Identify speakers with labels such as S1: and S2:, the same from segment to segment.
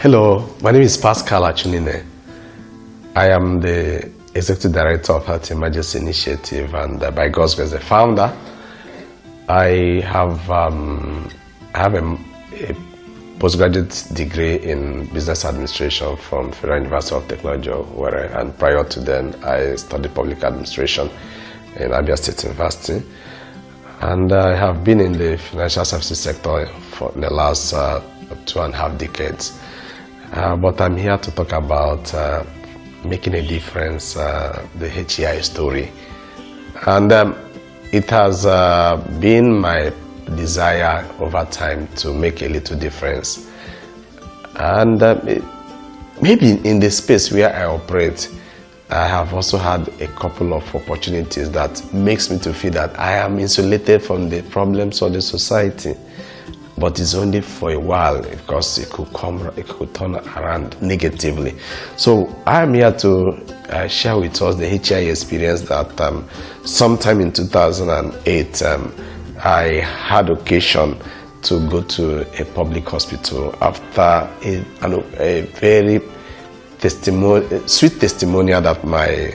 S1: Hello, my name is Paschal Achunine. I am the Executive Director of Health Emergency Initiative and by God's grace, the founder. I have a postgraduate degree in business administration from Federal University of Technology, and prior to then, I studied public administration in Abia State University. And I have been in the financial services sector for the last 2.5 decades. But I'm here to talk about making a difference, the HEI story. And it has been my desire over time to make a little difference. And maybe in the space where I operate, I have also had a couple of opportunities that makes me to feel that I am insulated from the problems of the society. But it's only for a while because it could turn around negatively. So I'm here to share with us the HEI experience that sometime in 2008 I had occasion to go to a public hospital after a very sweet testimonial that my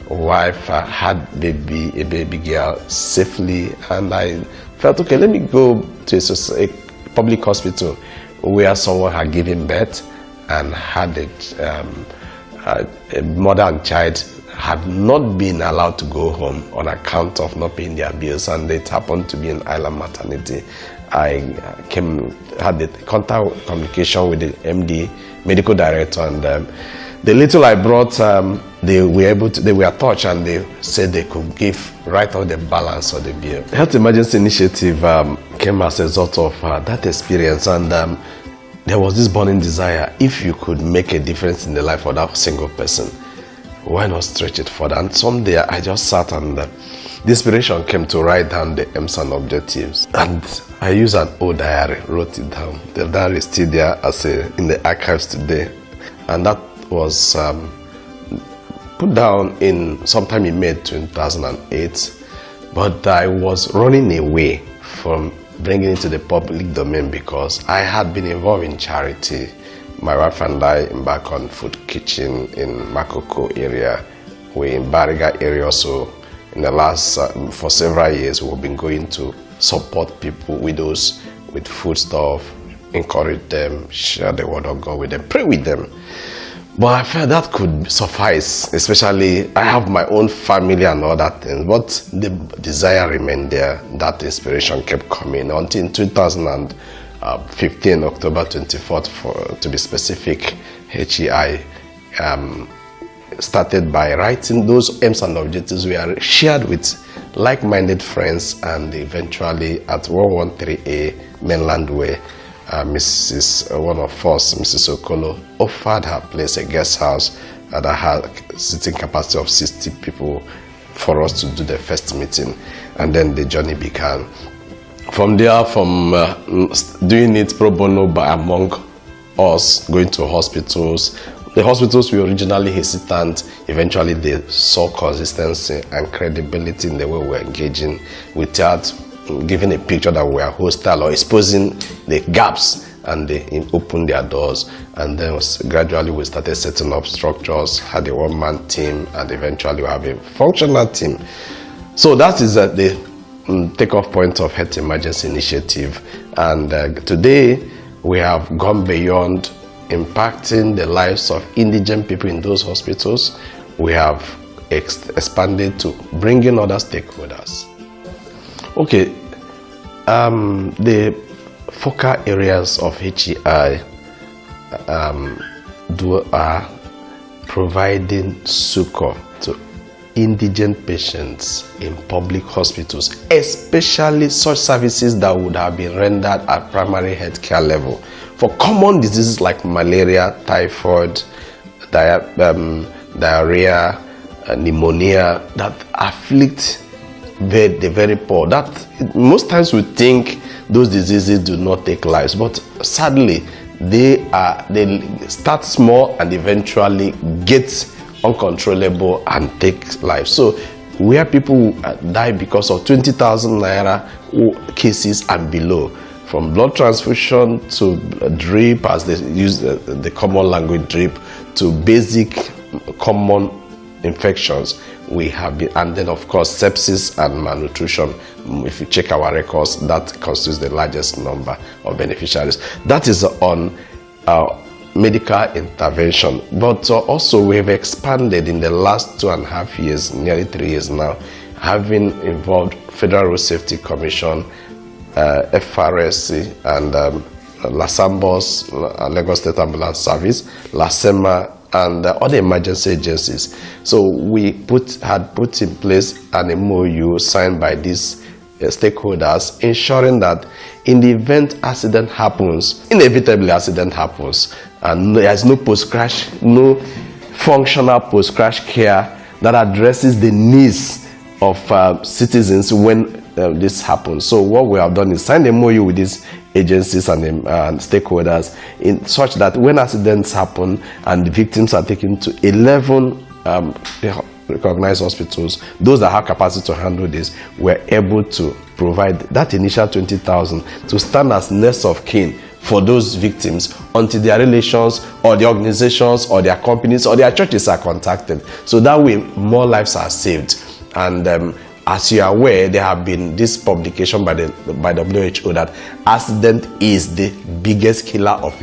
S1: wife had a baby girl safely, and I felt, okay, let me go to a public hospital where someone had given birth and had a mother and child had not been allowed to go home on account of not paying their bills, and it happened to be an island maternity. I had the contact communication with the MD, medical director, and the little I brought, they were touched, and they said they could give right off the balance of the bill. Health Emergency Initiative came as a result of that experience, and there was this burning desire. If you could make a difference in the life of that single person, why not stretch it further? And someday I just sat, and the inspiration came to write down the aims and objectives. And I used an old diary, wrote it down. The diary is still there in the archives today. And that was put down sometime in May 2008. But I was running away from bringing it to the public domain because I had been involved in charity. My wife and I embarked on food kitchen in Makoko area. We're in Bariga area, so in the last, for several years, we've been going to support people, widows, with food stuff, encourage them, share the word of God with them, pray with them. But I felt that could suffice, especially I have my own family and all that things, but the desire remained there. That inspiration kept coming until in 2015, October 24th, to be specific, HEI started by writing those aims and objectives we are shared with like-minded friends, and eventually at 113A Mainland Way, one of us, Mrs. Okolo, offered her place, a guest house that had sitting capacity of 60 people for us to do the first meeting, and then the journey began. From there, doing it pro bono among us, going to hospitals. The hospitals were originally hesitant. Eventually, they saw consistency and credibility in the way we were engaging without giving a picture that we are hostile or exposing the gaps, and they opened their doors. And then gradually we started setting up structures, had a one-man team, and eventually we have a functional team. So that is the takeoff point of Health Emergency Initiative. And today we have gone beyond impacting the lives of indigent people in those hospitals. We have expanded to bringing other stakeholders. Okay, the focal areas of HEI are providing succor to indigent patients in public hospitals, especially such services that would have been rendered at primary health care level for common diseases like malaria, typhoid, diarrhea, pneumonia that afflict the very poor. That most times we think those diseases do not take lives, but sadly they start small and eventually get uncontrollable and take lives. So where people die because of 20,000 naira cases and below, from blood transfusion to drip, as they use the common language drip, to basic common infections. We have been, and then of course sepsis and malnutrition. If you check our records, that constitutes the largest number of beneficiaries. That is on medical intervention, but also we have expanded in the last 2.5 years, nearly 3 years now, having involved Federal Road Safety Commission, FRSC, and LASAMBOS, Lagos State Ambulance Service, LASEMA, and other emergency agencies. So we had put in place an MOU signed by these stakeholders, ensuring that in the event accident happens, inevitably accident happens, and there is no post-crash, no functional post-crash care that addresses the needs of citizens when this happens. So what we have done is sign a MOU with these agencies and stakeholders in such that when accidents happen and the victims are taken to 11 recognized hospitals, those that have capacity to handle this, we're able to provide that initial 20,000 to stand as next of kin for those victims until their relations or the organizations or their companies or their churches are contacted. So that way more lives are saved. And as you are aware, there have been this publication by WHO that accident is the biggest killer of